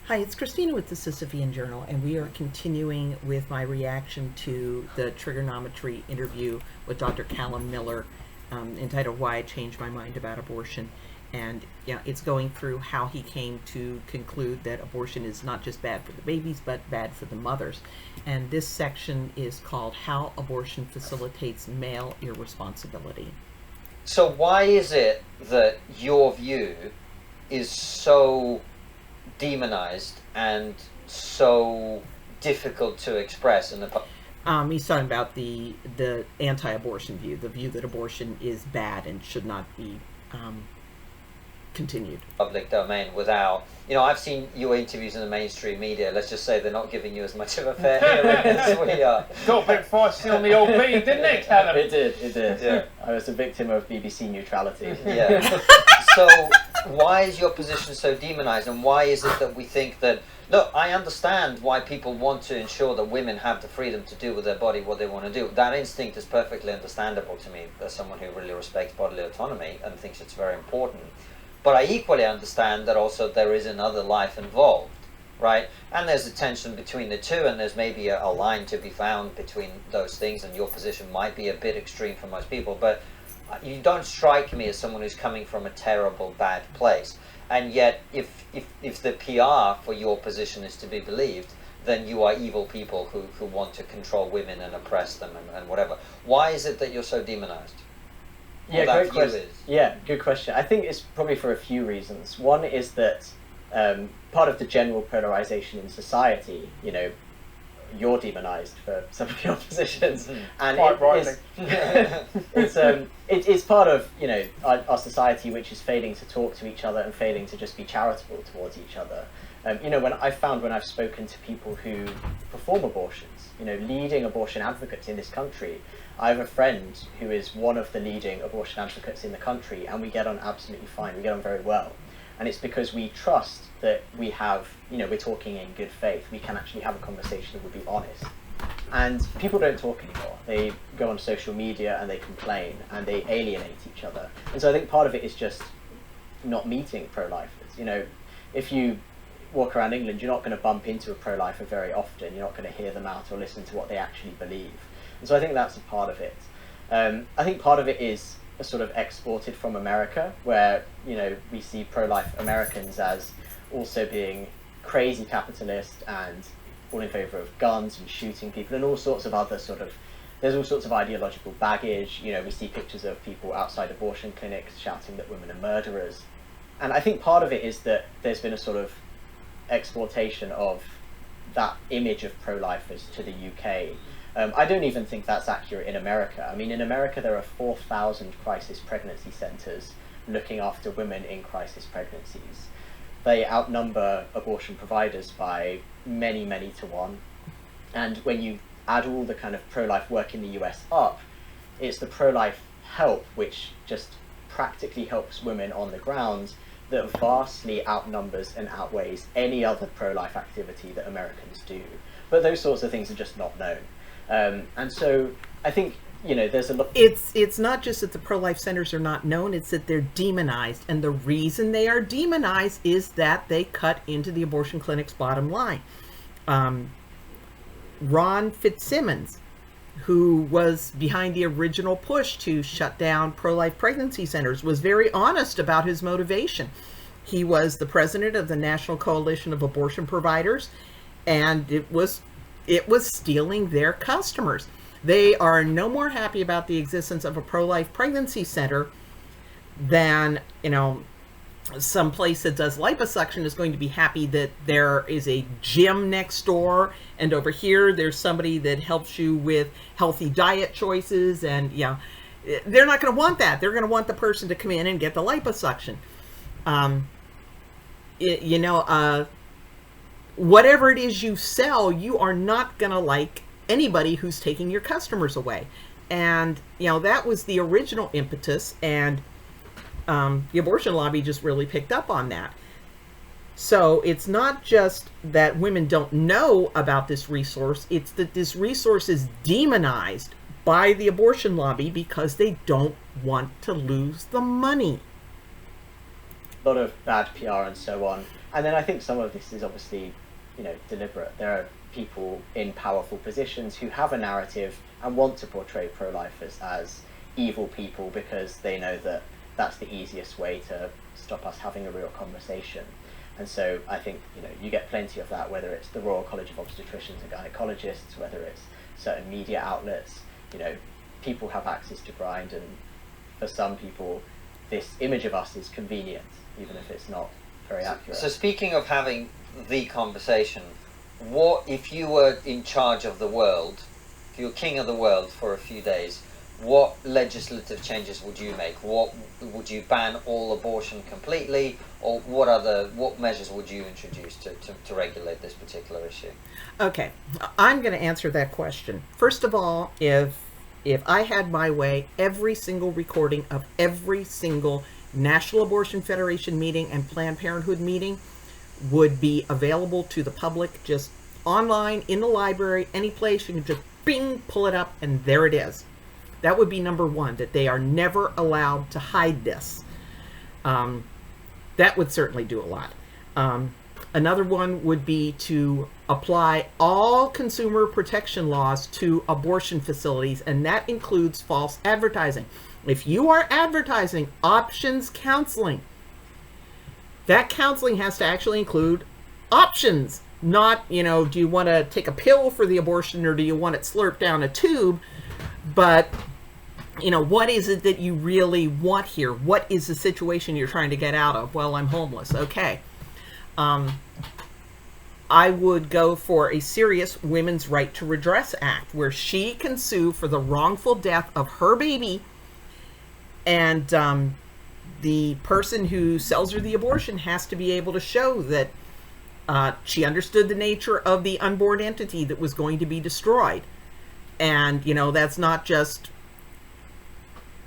Hi, it's Christina with the Sisyphean Journal, and we are continuing with my reaction to the Triggernometry interview with Dr. Calum Miller, entitled Why I Changed My Mind About Abortion. And it's going through how he came to conclude that abortion is not just bad for the babies, but bad for the mothers. And this section is called How Abortion Facilitates Male Irresponsibility. So why is it that your view is so demonized and so difficult to express in the He's talking about the anti-abortion view, the view that abortion is bad and should not be continued. public domain without, I've seen your interviews in the mainstream media. Let's just say they're not giving you as much of a fair hearing as we are. Got a bit feisty on the old beat, didn't it, Calum? It did. Yeah. I was a victim of BBC neutrality. Yeah. So why is your position so demonized, and why is it that we think that, look, I understand why people want to ensure that women have the freedom to do with their body what they want to do. That instinct is perfectly understandable to me as someone who really respects bodily autonomy and thinks it's very important. But I equally understand that also there is another life involved, right? And there's a tension between the two, and there's maybe a line to be found between those things, and your position might be a bit extreme for most people, but you don't strike me as someone who's coming from a terrible, bad place. And yet, if the PR for your position is to be believed, then you are evil people who want to control women and oppress them and whatever. Why is it that you're so demonized? Yeah, great question. Yeah, good question. I think it's probably for a few reasons. One is that part of the general polarization in society, you're demonized for some of your positions, and it's part of our society, which is failing to talk to each other and failing to just be charitable towards each other. When I've spoken to people who perform abortions, leading abortion advocates in this country, I have a friend who is one of the leading abortion advocates in the country, and we get on absolutely fine. We get on very well. And it's because we trust that we have, we're talking in good faith. We can actually have a conversation that will be honest. And people don't talk anymore. They go on social media and they complain and they alienate each other. And so I think part of it is just not meeting pro-lifers. If you walk around England, you're not going to bump into a pro-lifer very often. You're not going to hear them out or listen to what they actually believe. And so I think that's a part of it. I think part of it is sort of exported from America, where we see pro-life Americans as also being crazy capitalists and all in favour of guns and shooting people and all sorts of other there's all sorts of ideological baggage. We see pictures of people outside abortion clinics shouting that women are murderers. And I think part of it is that there's been a sort of exportation of that image of pro-lifers to the UK. I don't even think that's accurate in America. I mean, in America there are 4,000 crisis pregnancy centres looking after women in crisis pregnancies. They outnumber abortion providers by many, many to one. And when you add all the kind of pro-life work in the US up, it's the pro-life help which just practically helps women on the ground that vastly outnumbers and outweighs any other pro-life activity that Americans do. But those sorts of things are just not known. And so I think, there's a lot... It's not just that the pro-life centers are not known, it's that they're demonized. And the reason they are demonized is that they cut into the abortion clinic's bottom line. Ron Fitzsimmons, who was behind the original push to shut down pro-life pregnancy centers, was very honest about his motivation. He was the president of the National Coalition of Abortion Providers, and it was stealing their customers. They are no more happy about the existence of a pro-life pregnancy center than, some place that does liposuction is going to be happy that there is a gym next door, and over here there's somebody that helps you with healthy diet choices, and they're not going to want that. They're going to want the person to come in and get the liposuction. Whatever it is you sell, you are not going to like anybody who's taking your customers away. And, that was the original impetus, and the abortion lobby just really picked up on that. So it's not just that women don't know about this resource, it's that this resource is demonized by the abortion lobby because they don't want to lose the money. lot of bad PR and so on. And then I think some of this is obviously, deliberate. There are people in powerful positions who have a narrative and want to portray pro-lifers as evil people because they know that that's the easiest way to stop us having a real conversation. And so I think, you get plenty of that, whether it's the Royal College of Obstetricians and Gynecologists, whether it's certain media outlets. People have access to grind, and for some people this image of us is convenient, even if it's not very accurate. So speaking of having the conversation, what if you were in charge of the world, if you were king of the world for a few days, what legislative changes would you make? What would you ban all abortion completely, or what measures would you introduce to regulate this particular issue? Okay, I'm going to answer that question. First of all, if I had my way, every single recording of every single National Abortion Federation meeting and Planned Parenthood meeting would be available to the public, just online, in the library, any place. You can just bing, pull it up, and there it is. That would be number one, that they are never allowed to hide this. That would certainly do a lot. Another one would be to apply all consumer protection laws to abortion facilities, and that includes false advertising. If you are advertising options counseling, that counseling has to actually include options, not, do you want to take a pill for the abortion or do you want it slurped down a tube? But what is it that you really want here? What is the situation you're trying to get out of? Well, I'm homeless. Okay. I would go for a serious Women's Right to Redress Act where she can sue for the wrongful death of her baby, and the person who sells her the abortion has to be able to show that she understood the nature of the unborn entity that was going to be destroyed. And, that's not just...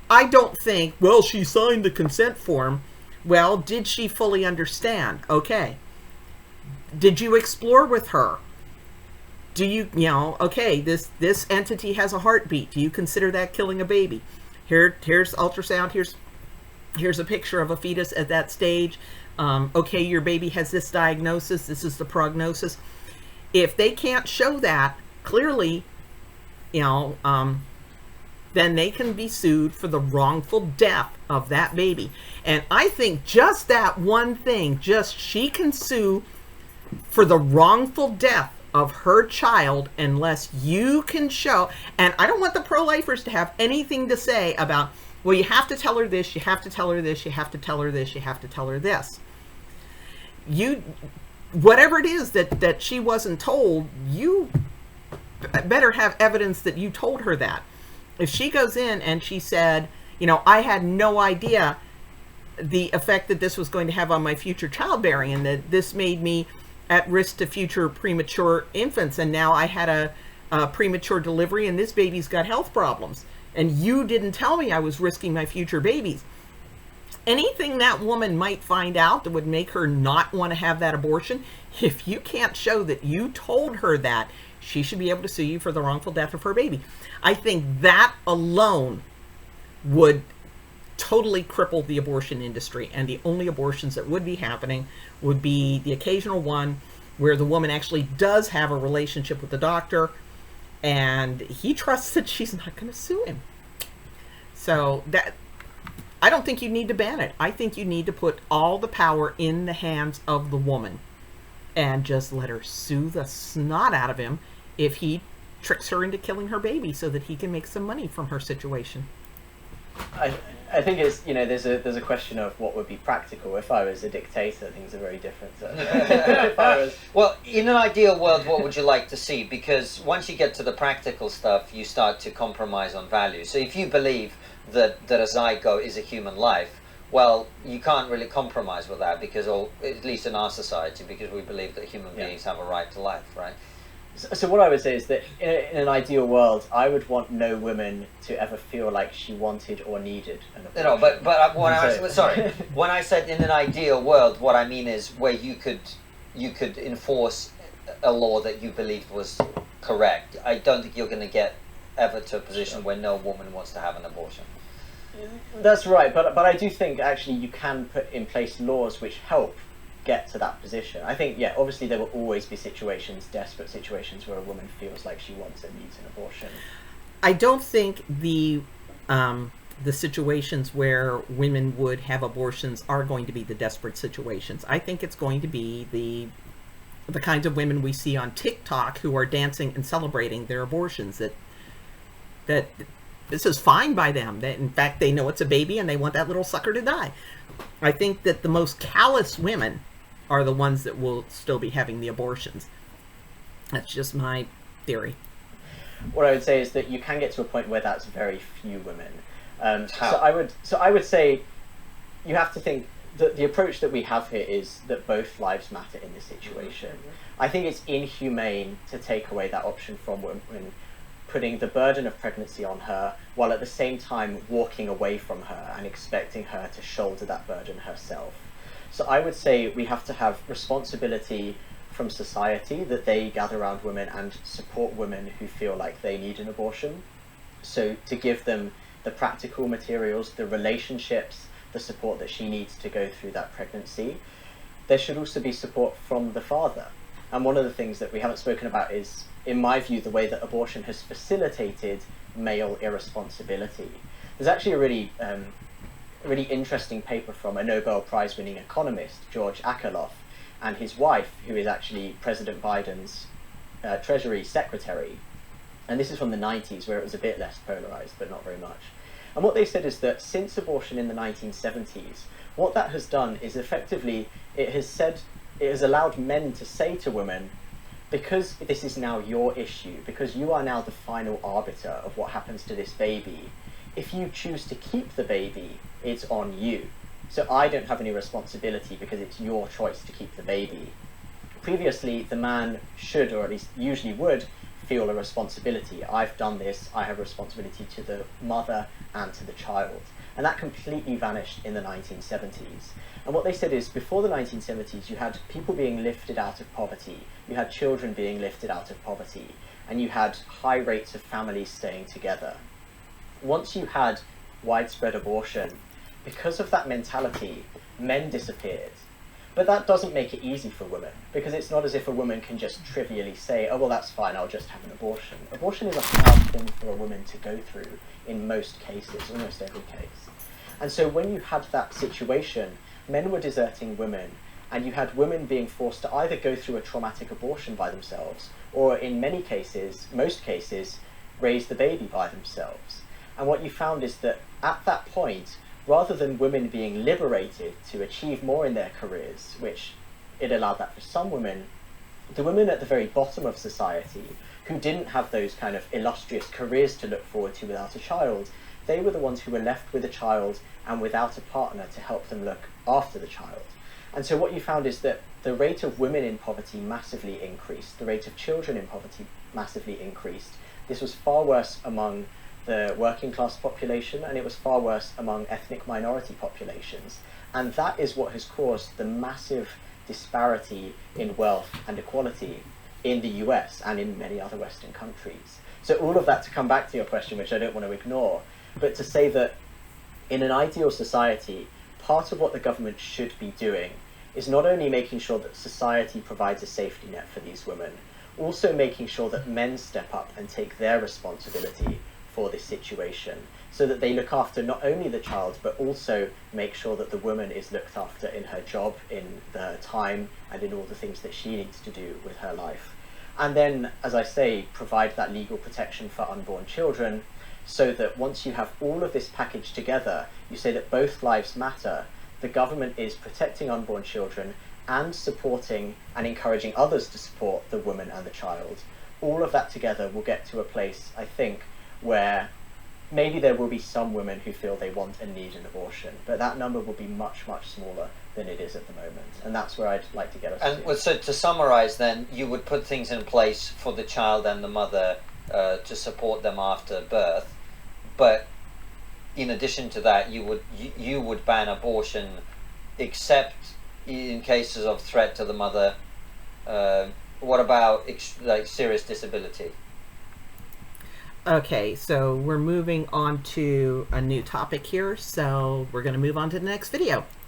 I don't think, well, she signed the consent form. Well, did she fully understand? Okay. Did you explore with her? Do you, okay, this entity has a heartbeat. Do you consider that killing a baby? Here's ultrasound. Here's a picture of a fetus at that stage. Okay, your baby has this diagnosis. This is the prognosis. If they can't show that clearly, then they can be sued for the wrongful death of that baby. And I think just that one thing, she can sue for the wrongful death of her child unless you can show. And I don't want the pro-lifers to have anything to say about, well, you have to tell her this, you have to tell her this, you have to tell her this, you have to tell her this. Whatever it is that she wasn't told, you better have evidence that you told her that. If she goes in and she said, I had no idea the effect that this was going to have on my future childbearing, and that this made me at risk to future premature infants, and now I had a premature delivery and this baby's got health problems, and you didn't tell me I was risking my future babies. Anything that woman might find out that would make her not want to have that abortion, if you can't show that you told her that, she should be able to sue you for the wrongful death of her baby. I think that alone would totally cripple the abortion industry, and the only abortions that would be happening would be the occasional one where the woman actually does have a relationship with the doctor and he trusts that she's not going to sue him. So that, I don't think you need to ban it. I think you need to put all the power in the hands of the woman and just let her sue the snot out of him if he tricks her into killing her baby so that he can make some money from her situation. I think it's, there's a question of what would be practical. If I was a dictator, things are very different. If I was... Well, in an ideal world, what would you like to see? Because once you get to the practical stuff, you start to compromise on values. So if you believe that a zygote is a human life, well, you can't really compromise with that, because, or at least in our society, because we believe that human beings have a right to life, right? So what I would say is that in an ideal world, I would want no woman to ever feel like she wanted or needed an abortion. No, but when I said in an ideal world, what I mean is where you could enforce a law that you believed was correct. I don't think you're going to get ever to a position where no woman wants to have an abortion. That's right, but I do think actually you can put in place laws which help get to that position. I think, yeah, obviously there will always be situations, desperate situations, where a woman feels like she wants and needs an abortion. I don't think the situations where women would have abortions are going to be the desperate situations. I think it's going to be the kinds of women we see on TikTok who are dancing and celebrating their abortions, that this is fine by them, that in fact they know it's a baby and they want that little sucker to die. I think that the most callous women are the ones that will still be having the abortions. That's just my theory. What I would say is that you can get to a point where that's very few women. How? So I would say you have to think that the approach that we have here is that both lives matter in this situation. I think it's inhumane to take away that option from women, putting the burden of pregnancy on her while at the same time walking away from her and expecting her to shoulder that burden herself. So I would say we have to have responsibility from society, that they gather around women and support women who feel like they need an abortion. So to give them the practical materials, the relationships, the support that she needs to go through that pregnancy. There should also be support from the father. And one of the things that we haven't spoken about is, in my view, the way that abortion has facilitated male irresponsibility. There's actually a really interesting paper from a Nobel Prize-winning economist, George Akerlof, and his wife, who is actually President Biden's Treasury Secretary. And this is from the 90s, where it was a bit less polarized, but not very much. And what they said is that since abortion in the 1970s, what that has done is effectively, it has allowed men to say to women, because this is now your issue, because you are now the final arbiter of what happens to this baby, if you choose to keep the baby, it's on you. So I don't have any responsibility because it's your choice to keep the baby. Previously, the man should, or at least usually would, feel a responsibility. I've done this, I have a responsibility to the mother and to the child. And that completely vanished in the 1970s. And what they said is, before the 1970s, you had people being lifted out of poverty, you had children being lifted out of poverty, and you had high rates of families staying together. Once you had widespread abortion, because of that mentality, men disappeared. But that doesn't make it easy for women, because it's not as if a woman can just trivially say, oh, well, that's fine, I'll just have an abortion. Abortion is a hard thing for a woman to go through in most cases, almost every case. And so when you had that situation, men were deserting women, and you had women being forced to either go through a traumatic abortion by themselves, or in many cases, most cases, raise the baby by themselves. And what you found is that at that point, rather than women being liberated to achieve more in their careers, which it allowed that for some women, the women at the very bottom of society, who didn't have those kind of illustrious careers to look forward to without a child, they were the ones who were left with a child and without a partner to help them look after the child. And so what you found is that the rate of women in poverty massively increased, the rate of children in poverty massively increased. This was far worse among the working class population, and it was far worse among ethnic minority populations. And that is what has caused the massive disparity in wealth and equality in the US and in many other Western countries. So all of that to come back to your question, which I don't want to ignore, but to say that in an ideal society, part of what the government should be doing is not only making sure that society provides a safety net for these women, also making sure that men step up and take their responsibility for this situation, so that they look after not only the child, but also make sure that the woman is looked after in her job, in the time, and in all the things that she needs to do with her life. And then, as I say, provide that legal protection for unborn children, so that once you have all of this package together, you say that both lives matter, the government is protecting unborn children and supporting and encouraging others to support the woman and the child. All of that together will get to a place, I think, where maybe there will be some women who feel they want and need an abortion, but that number will be much, much smaller than it is at the moment. And that's where I'd like to get us to. And so to summarize then, you would put things in place for the child and the mother to support them after birth, but in addition to that, you would ban abortion except in cases of threat to the mother. What about like serious disability? Okay, so we're moving on to a new topic here, so we're going to move on to the next video.